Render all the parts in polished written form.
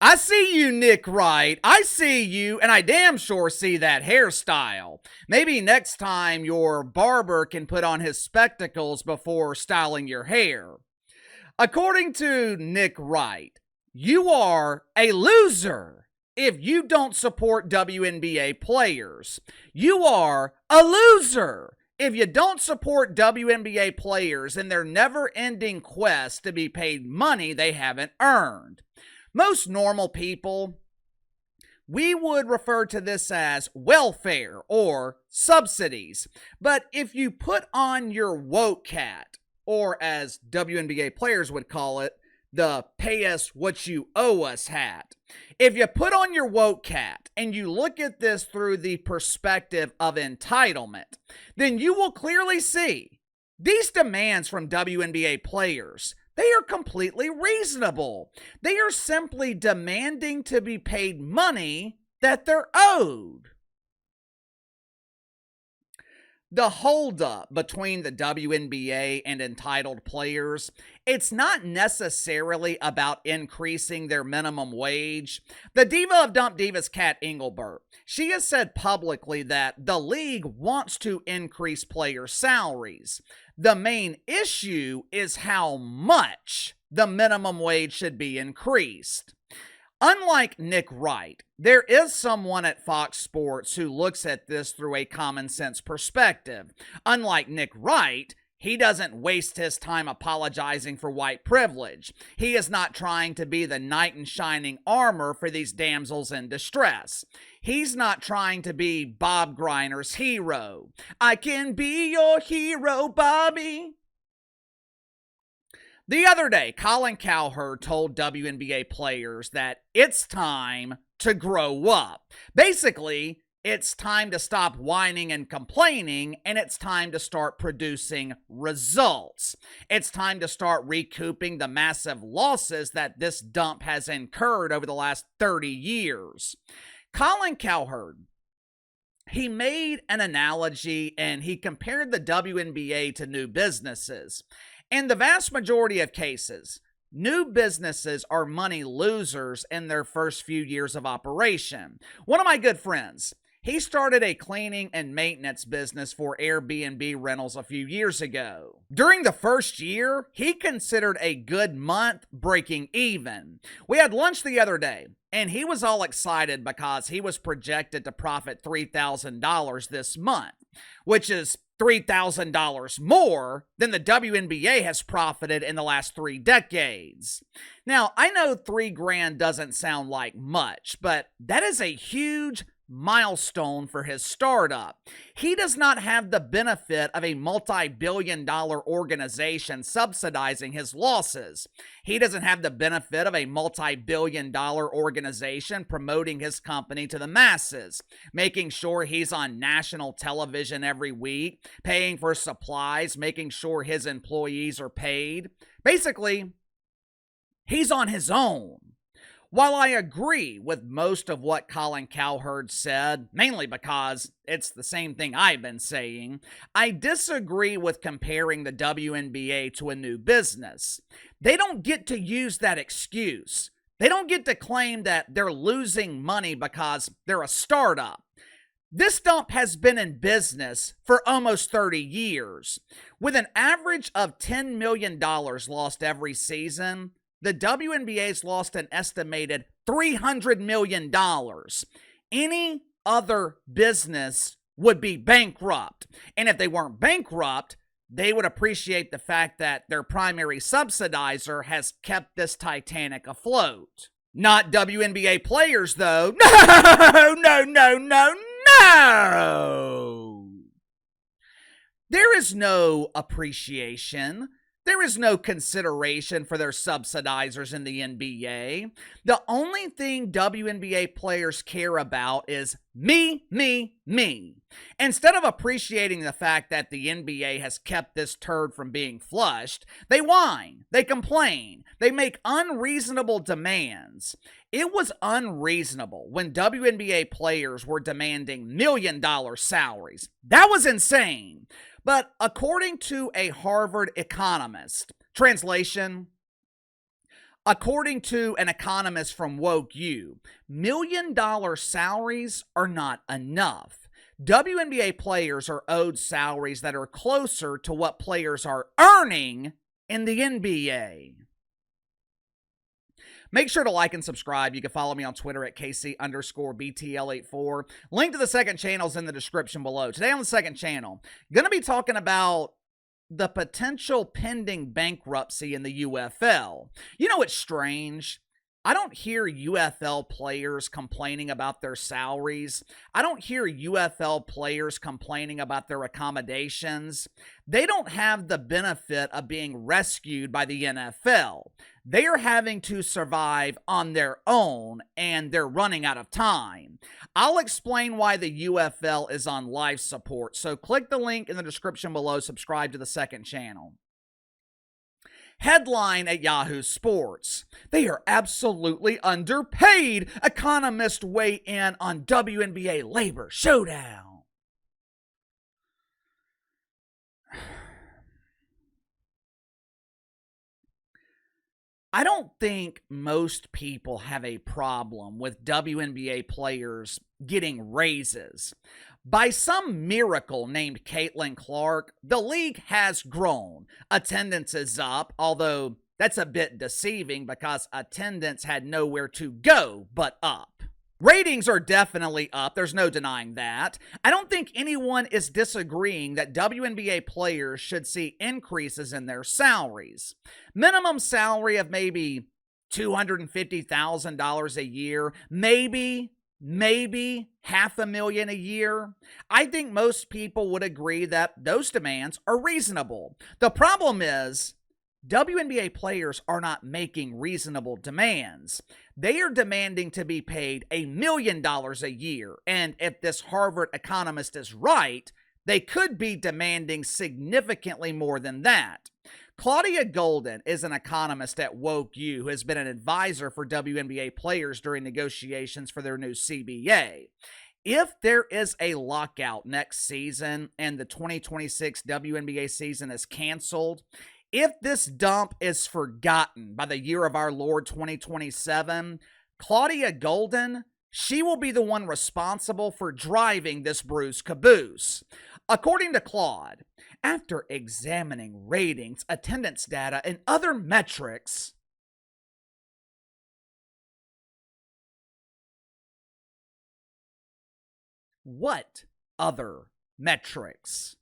I see you, Nick Wright. I see you, and I damn sure see that hairstyle. Maybe next time your barber can put on his spectacles before styling your hair. According to Nick Wright, you are a loser if you don't support WNBA players. You are a loser if you don't support WNBA players in their never ending quest to be paid money they haven't earned. Most normal people, we would refer to this as welfare or subsidies. But if you put on your woke hat, or as WNBA players would call it, the pay us what you owe us hat. If you put on your woke hat and you look at this through the perspective of entitlement, then you will clearly see these demands from WNBA players, they are completely reasonable. They are simply demanding to be paid money that they're owed. The holdup between the WNBA and entitled players, it's not necessarily about increasing their minimum wage. The diva of Dump Divas, Kat Engelbert, she has said publicly that the league wants to increase player salaries. The main issue is how much the minimum wage should be increased. Unlike Nick Wright, there is someone at Fox Sports who looks at this through a common sense perspective. Unlike Nick Wright, he doesn't waste his time apologizing for white privilege. He is not trying to be the knight in shining armor for these damsels in distress. He's not trying to be Bob Griner's hero. I can be your hero, Bobby. The other day, Colin Cowherd told WNBA players that it's time to grow up. Basically, it's time to stop whining and complaining, and it's time to start producing results. It's time to start recouping the massive losses that this dump has incurred over the last 30 years. Colin Cowherd, he made an analogy and he compared the WNBA to new businesses. In the vast majority of cases, new businesses are money losers in their first few years of operation. One of my good friends, he started a cleaning and maintenance business for Airbnb rentals a few years ago. During the first year, he considered a good month breaking even. We had lunch the other day, and he was all excited because he was projected to profit $3,000 this month, which is $3,000 more than the WNBA has profited in the last 3 decades. Now, I know $3,000 doesn't sound like much, but that is a huge milestone for his startup. He does not have the benefit of a multi-billion-dollar organization subsidizing his losses. He doesn't have the benefit of a multi-billion-dollar organization promoting his company to the masses, making sure he's on national television every week, paying for supplies, making sure his employees are paid. Basically, he's on his own. While I agree with most of what Colin Cowherd said, mainly because it's the same thing I've been saying, I disagree with comparing the WNBA to a new business. They don't get to use that excuse. They don't get to claim that they're losing money because they're a startup. This dump has been in business for almost 30 years. With an average of $10 million lost every season, the WNBA's lost an estimated $300 million. Any other business would be bankrupt. And if they weren't bankrupt, they would appreciate the fact that their primary subsidizer has kept this Titanic afloat. Not WNBA players, though. No! There is no appreciation. There is no consideration for their subsidizers in the NBA. The only thing WNBA players care about is me. Instead of appreciating the fact that the NBA has kept this turd from being flushed, they whine, they complain, they make unreasonable demands. It was unreasonable when WNBA players were demanding $1 million salaries. That was insane. But according to a Harvard economist, translation, According to an economist from Woke U, $1 million salaries are not enough. WNBA players are owed salaries that are closer to what players are earning in the NBA. Make sure to like and subscribe. You can follow me on Twitter at KC_BTL84. Link to the second channel is in the description below. Today on the second channel, going to be talking about the potential pending bankruptcy in the UFL. You know, it's strange. I don't hear UFL players complaining about their salaries. I don't hear UFL players complaining about their accommodations. They don't have the benefit of being rescued by the NFL. They are having to survive on their own, and they're running out of time. I'll explain why the UFL is on life support, so click the link in the description below, subscribe to the second channel. Headline at Yahoo Sports: they are absolutely underpaid. Economists weigh in on WNBA labor showdown. I don't think most people have a problem with WNBA players getting raises. By some miracle named Caitlin Clark, the league has grown. Attendance is up, although that's a bit deceiving because attendance had nowhere to go but up. Ratings are definitely up. There's no denying that. I don't think anyone is disagreeing that WNBA players should see increases in their salaries. Minimum salary of maybe $250,000 a year, maybe $500,000 a year. I think most people would agree that those demands are reasonable. The problem is, WNBA players are not making reasonable demands. They are demanding to be paid $1 million a year, and if this Harvard economist is right, they could be demanding significantly more than that. Claudia Golden is an economist at Woke U who has been an advisor for WNBA players during negotiations for their new CBA. If there is a lockout next season and the 2026 WNBA season is canceled, if this dump is forgotten by the year of our Lord 2027, Claudia Golden, she will be the one responsible for driving this bruised caboose. According to Claude, after examining ratings, attendance data, and other metrics, what other metrics?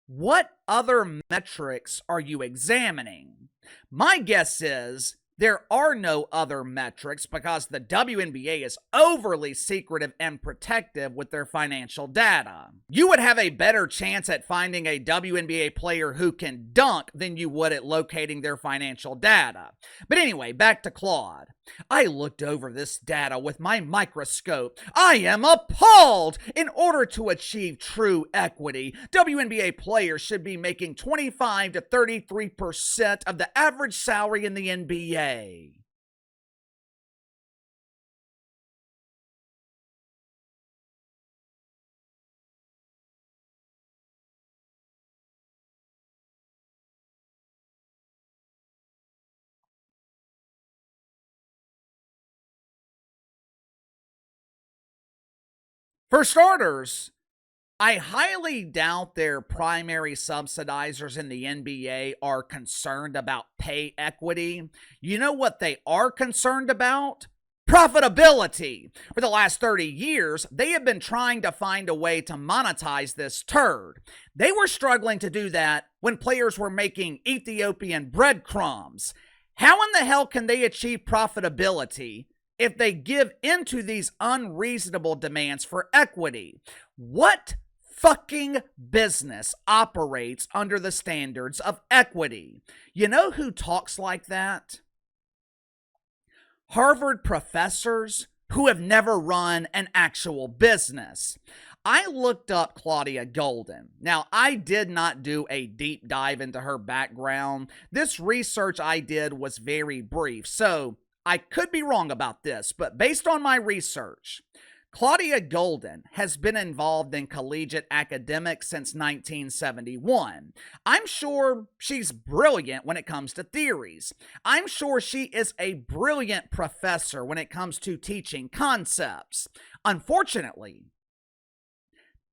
What other metrics are you examining? My guess is there are no other metrics because the WNBA is overly secretive and protective with their financial data. You would have a better chance at finding a WNBA player who can dunk than you would at locating their financial data. But anyway, back to Claude. I looked over this data with my microscope. I am appalled! In order to achieve true equity, WNBA players should be making 25 to 33% of the average salary in the NBA. For starters, I highly doubt their primary subsidizers in the NBA are concerned about pay equity. You know what they are concerned about? Profitability. For the last 30 years, they have been trying to find a way to monetize this turd. They were struggling to do that when players were making Ethiopian breadcrumbs. How in the hell can they achieve profitability if they give into these unreasonable demands for equity? What fucking business operates under the standards of equity? You know who talks like that? Harvard professors who have never run an actual business. I looked up Claudia Golden. Now, I did not do a deep dive into her background. This research I did was very brief, so I could be wrong about this, but based on my research, Claudia Golden has been involved in collegiate academics since 1971. I'm sure she's brilliant when it comes to theories. I'm sure she is a brilliant professor when it comes to teaching concepts. Unfortunately,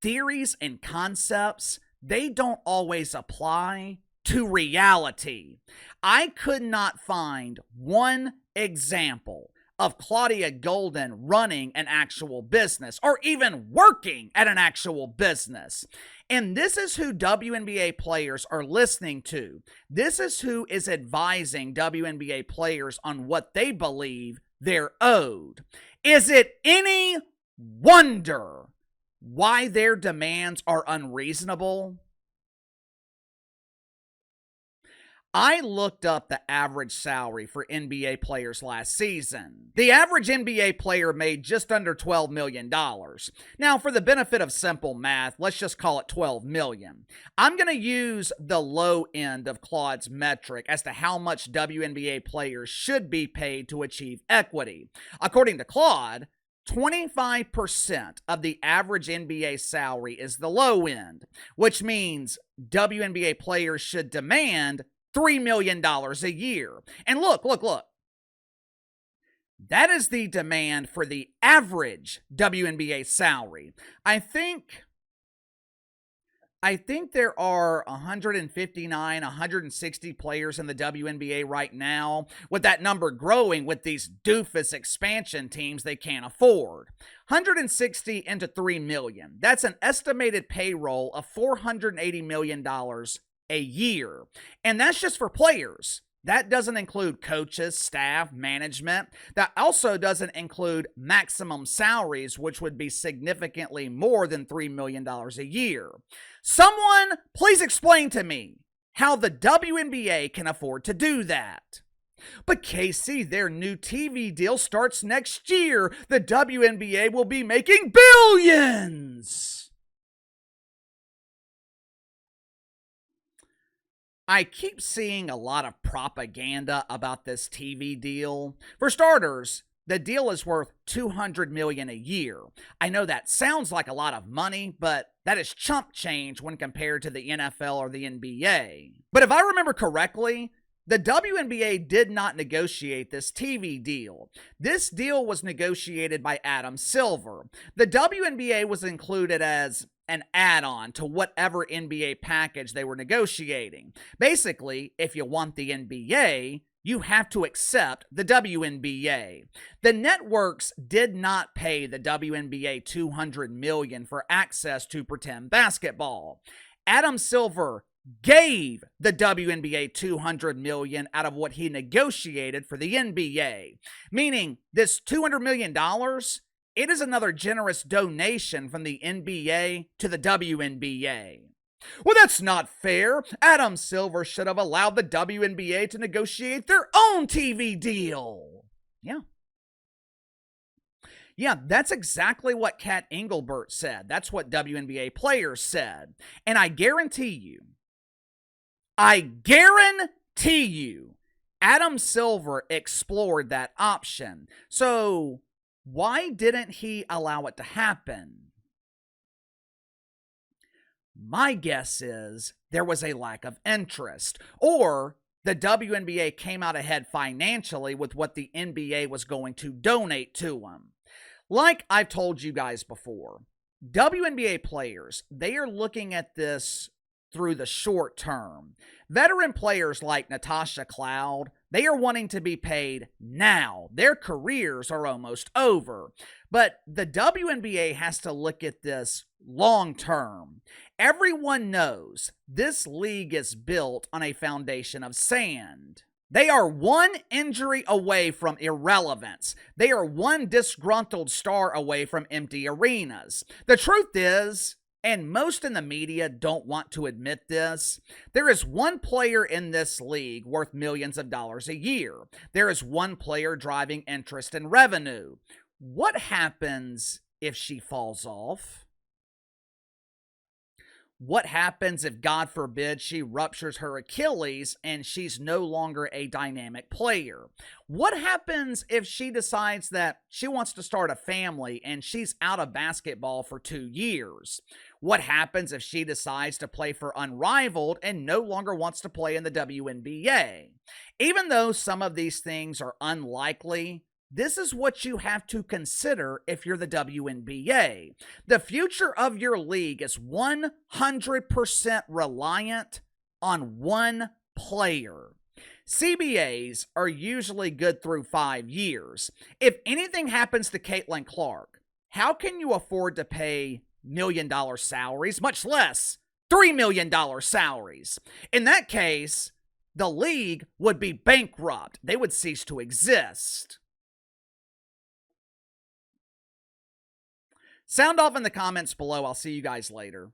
theories and concepts, they don't always apply to reality. I could not find one example of Claudia Golden running an actual business or even working at an actual business. And this is who WNBA players are listening to. This is who is advising WNBA players on what they believe they're owed. Is it any wonder why their demands are unreasonable? I looked up the average salary for NBA players last season. The average NBA player made just under $12 million. Now, for the benefit of simple math, let's just call it $12 million. I'm going to use the low end of Claude's metric as to how much WNBA players should be paid to achieve equity. According to Claude, 25% of the average NBA salary is the low end, which means WNBA players should demand $3 million a year. And look. That is the demand for the average WNBA salary. I think there are 159, 160 players in the WNBA right now, with that number growing with these doofus expansion teams they can't afford. 160 into $3 million. That's an estimated payroll of $480 million a year. And that's just for players. That doesn't include coaches, staff, management. That also doesn't include maximum salaries, which would be significantly more than $3 million a year. Someone, please explain to me how the WNBA can afford to do that. But Casey, their new TV deal starts next year. The WNBA will be making billions. I keep seeing a lot of propaganda about this TV deal. For starters, the deal is worth $200 million a year. I know that sounds like a lot of money, but that is chump change when compared to the NFL or the NBA. But if I remember correctly, the WNBA did not negotiate this TV deal. This deal was negotiated by Adam Silver. The WNBA was included as an add-on to whatever NBA package they were negotiating. Basically, if you want the NBA, you have to accept the WNBA. The networks did not pay the WNBA $200 million for access to pretend basketball. Adam Silver gave the WNBA $200 million out of what he negotiated for the NBA, meaning this $200 million, it is another generous donation from the NBA to the WNBA. Well, that's not fair. Adam Silver should have allowed the WNBA to negotiate their own TV deal. Yeah, that's exactly what Kat Engelbert said. That's what WNBA players said. And I guarantee you, Adam Silver explored that option. So why didn't he allow it to happen? My guess is there was a lack of interest, or the WNBA came out ahead financially with what the NBA was going to donate to them. Like I've told you guys before, WNBA players, they are looking at this through the short term. Veteran players like Natasha Cloud, they are wanting to be paid now. Their careers are almost over. But the WNBA has to look at this long term. Everyone knows this league is built on a foundation of sand. They are one injury away from irrelevance. They are one disgruntled star away from empty arenas. The truth is, and most in the media don't want to admit this, there is one player in this league worth millions of dollars a year. There is one player driving interest and revenue. What happens if she falls off? What happens if, God forbid, she ruptures her Achilles and she's no longer a dynamic player? What happens if she decides that she wants to start a family and she's out of basketball for 2 years? What happens if she decides to play for Unrivaled and no longer wants to play in the WNBA? Even though some of these things are unlikely, this is what you have to consider if you're the WNBA. The future of your league is 100% reliant on one player. CBAs are usually good through 5 years. If anything happens to Caitlin Clark, how can you afford to pay $1 million salaries, much less $3 million salaries? In that case, the league would be bankrupt. They would cease to exist. Sound off in the comments below. I'll see you guys later.